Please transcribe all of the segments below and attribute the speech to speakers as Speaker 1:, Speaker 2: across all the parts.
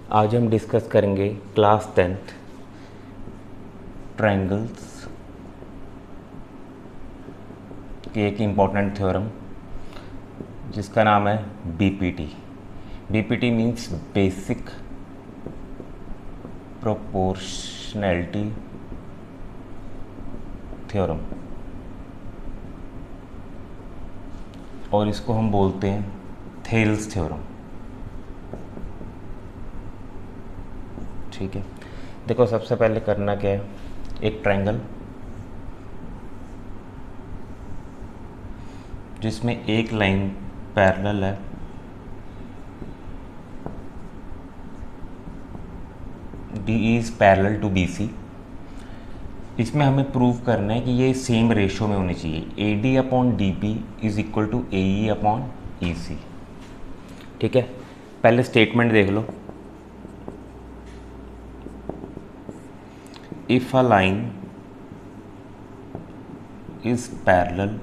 Speaker 1: आज हम डिस्कस करेंगे क्लास 10th ट्रायंगल्स की एक इम्पॉर्टेंट थ्योरम जिसका नाम है BPT. BPT means basic proportionality theorem, और इसको हम बोलते हैं थेल्स थ्योरम। ठीक है, देखो सबसे पहले करना क्या है, एक ट्रायंगल जिसमें एक लाइन पैरेलल है D is parallel to B C. इसमें हमें प्रूव करना है कि ये सेम रेशो में होनी चाहिए। A D upon D P is equal to A E upon E C. ठीक है, पहले स्टेटमेंट देख लो। If a line is parallel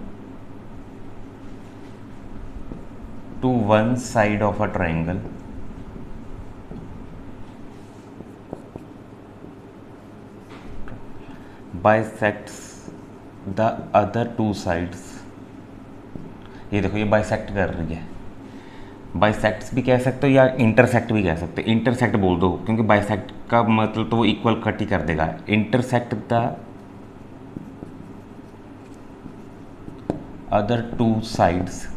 Speaker 1: to one side of a triangle bisects the other two sides। ये देखो, ये बाइसेक्ट कर रही है। बाइसेक्ट्स भी कह सकते हो या इंटरसेक्ट भी कह सकते हो। इंटरसेक्ट बोल दो क्योंकि बाइसेक्ट का मतलब तो वो इक्वल कट ही कर देगा। Intersect the other two sides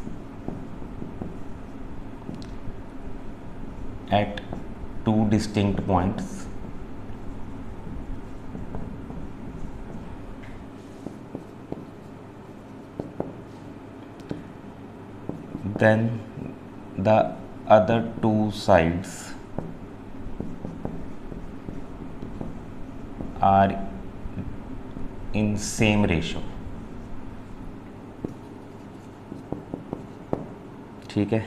Speaker 1: at two distinct points then the other two sides are in same ratio। ठीक है,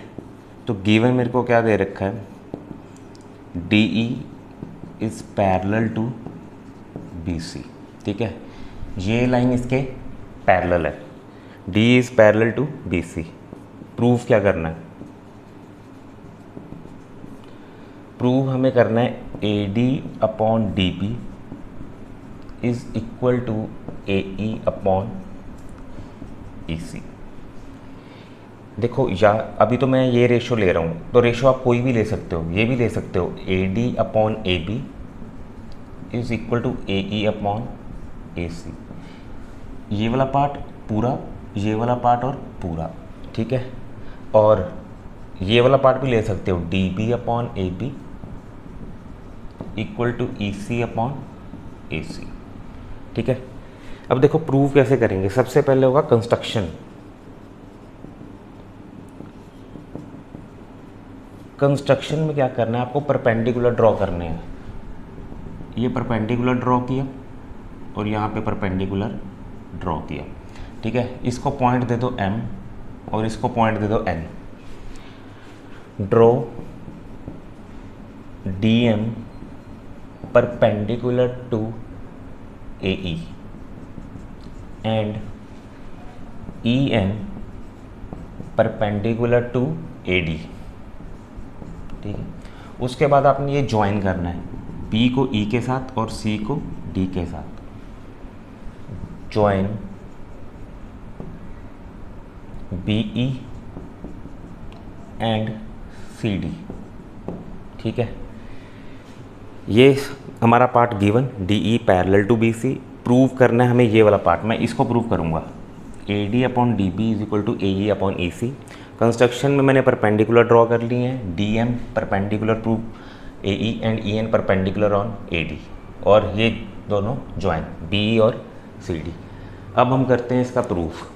Speaker 1: तो गिवन मेरे को क्या दे रखा है, D E is parallel to B C. ठीक है, ये लाइन इसके पैरेलल है। D is parallel to B C. Proof क्या करना है, प्रूव हमें करना है A D upon D P is equal to A E upon E C. देखो या अभी तो मैं ये रेशो ले रहा हूँ, तो रेशो आप कोई भी ले सकते हो, ये भी ले सकते हो। A D upon A B is equal to A E upon A C. ये वाला पार्ट पूरा, ये वाला पार्ट और पूरा। ठीक है, और ये वाला पार्ट भी ले सकते हो, D B upon A B equal to E C upon A C. ठीक है, अब देखो प्रूव कैसे करेंगे। सबसे पहले होगा कंस्ट्रक्शन। कंस्ट्रक्शन में क्या करना है, आपको परपेंडिकुलर ड्रॉ करने हैं। ये परपेंडिकुलर ड्रॉ किया और यहाँ पे परपेंडिकुलर ड्रॉ किया। ठीक है, इसको पॉइंट दे दो M और इसको पॉइंट दे दो N। Draw DM perpendicular to AE and EN perpendicular to AD। ठीक है, उसके बाद आपने ये ज्वाइन करना है, B को E के साथ और C को D के साथ। Join BE and CD। ठीक है, ये हमारा part given, DE parallel to BC। Prove करना है हमें ये वाला पार्ट, मैं इसको प्रूव करूँगा। AD upon DB is equal to AE upon EC। Construction में मैंने परपेंडिकुलर ड्रॉ कर लिए हैं, DM perpendicular prove AE and EN perpendicular on AD, और ये दोनों ज्वाइन BE और CD। अब हम करते हैं इसका प्रूफ।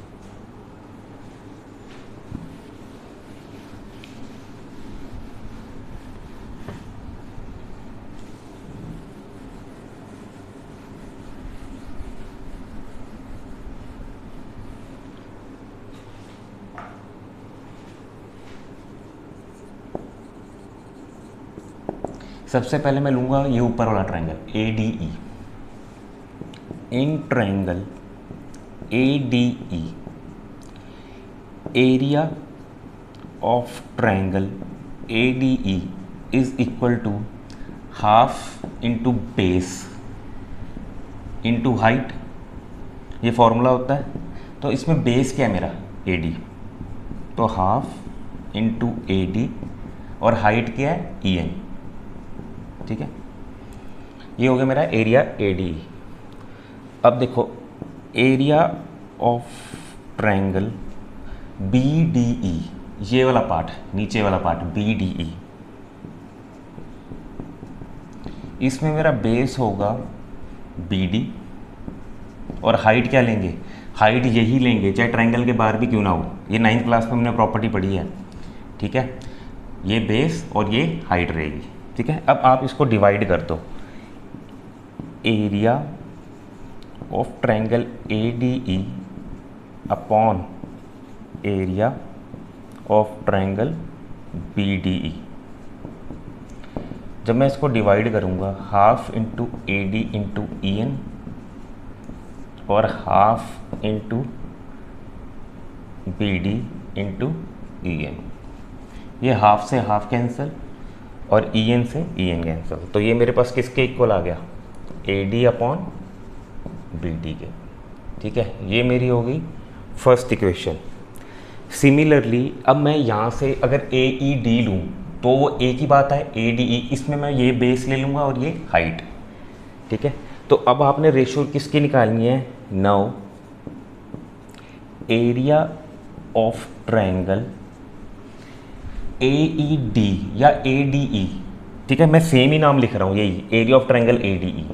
Speaker 1: सबसे पहले मैं लूँगा ये ऊपर वाला triangle ADE। In triangle ADE area of triangle ADE is equal to half into base into height, ये फॉर्मूला होता है। तो इसमें बेस क्या है मेरा, AD, तो हाफ इंटू AD और हाइट क्या है EN, ठीक है। ये हो गया मेरा एरिया AD। अब देखो एरिया ऑफ ट्रायंगल BDE, ये वाला पार्ट, नीचे वाला पार्ट BDE, इसमें मेरा बेस होगा BD और हाइट क्या लेंगे, हाइट यही लेंगे चाहे ट्रायंगल के बाहर भी क्यों ना हो। ये 9th क्लास में हमने प्रॉपर्टी पढ़ी है, ठीक है। ये बेस और ये हाइट रहेगी, ठीक है। अब आप इसको डिवाइड कर दो, area of triangle ADE upon area of triangle BDE। जब मैं इसको डिवाइड करूँगा, half into AD into EN और half into BD into EN, ये हाफ से हाफ कैंसिल और EN से EN कैंसिल, तो ये मेरे पास किसके इक्वल आ गया, AD अपॉन BD के, ठीक है। ये मेरी हो गई फर्स्ट इक्वेशन। सिमिलरली अब मैं यहाँ से अगर AED लूँ तो वो एक ही बात है, ADE, इसमें मैं ये बेस ले लूँगा और ये हाइट, ठीक है। तो अब आपने रेशियो किसकी निकालनी है, now area of triangle AED या ADE, ठीक है, मैं सेम ही नाम लिख रहा हूँ, यही एरिया ऑफ ट्रायंगल ADE,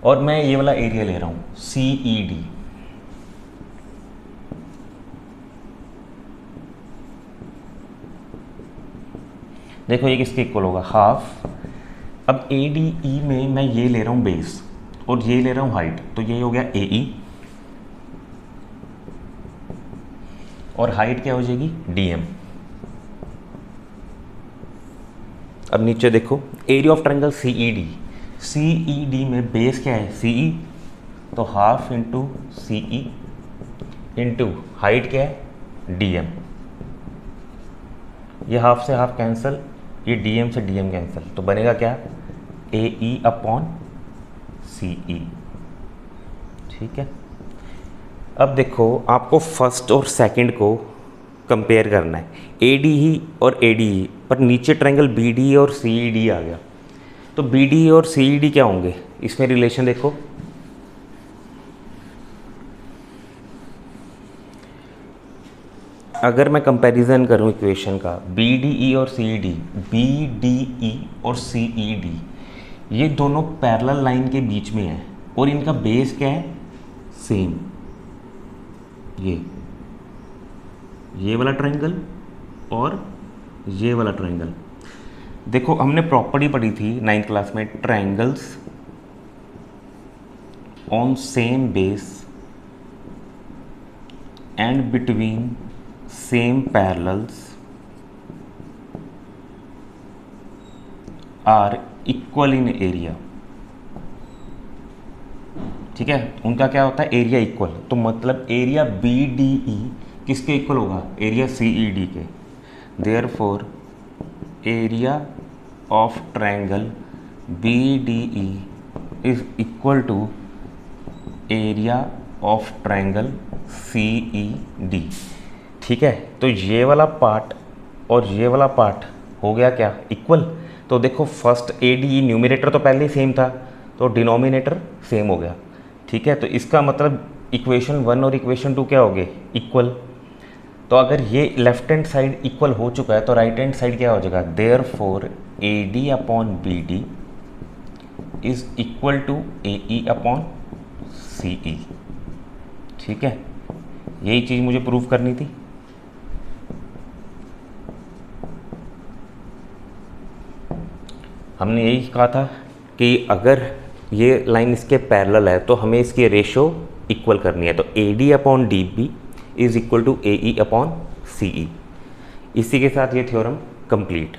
Speaker 1: और मैं ये वाला एरिया ले रहा हूँ CED। देखो ये किसके इक्वल होगा, हाफ। अब ADE में मैं ये ले रहा हूँ बेस और ये ले रहा हूँ हाइट, तो ये हो गया AE और हाइट क्या हो जाएगी DM। अब नीचे देखो एरिया ऑफ ट्रायंगल CED में बेस क्या है CE, तो half into CE into height क्या है DM। ये हाफ से हाफ कैंसिल, ये DM से DM कैंसिल, तो बनेगा क्या, AE अपॉन CE, ठीक है। अब देखो आपको फर्स्ट और सेकंड को कंपेयर करना है, ADE और ADE, पर नीचे ट्रायंगल BDE और CED आ गया, तो BDE और CED क्या होंगे, इसमें रिलेशन देखो, अगर मैं कंपैरिजन करूं इक्वेशन का BDE और CED, BDE और CED ये दोनों पैरेलल लाइन के बीच में है और इनका बेस क्या है सेम, ये वाला ट्रायंगल और ये वाला ट्रायंगल। देखो हमने प्रॉपर्टी पढ़ी थी 9th क्लास में, triangles on same base and between same parallels are equal in area, ठीक है। उनका क्या होता है एरिया इक्वल, तो मतलब एरिया BDE किसके इक्वल होगा, एरिया CED के। Therefore area of triangle BDE is equal to area of triangle CED, ठीक है। तो ये वाला पार्ट और ये वाला पार्ट हो गया क्या इक्वल। तो देखो फर्स्ट ADE न्यूमरेटर तो पहले ही सेम था, तो डिनोमिनेटर सेम हो गया, ठीक है। तो इसका मतलब इक्वेशन 1 और इक्वेशन 2 क्या हो गए इक्वल। तो अगर ये लेफ्ट हैंड साइड इक्वल हो चुका है तो राइट हैंड साइड क्या हो जाएगा, therefore AD upon BD is equal to AE upon CE, ठीक है। यही चीज़ मुझे प्रूव करनी थी। हमने यही कहा था कि अगर ये लाइन इसके पैरेलल है तो हमें इसकी रेशो इक्वल करनी है, तो AD upon DB is equal to AE upon CE। इसी के साथ ये थ्योरम कंप्लीट।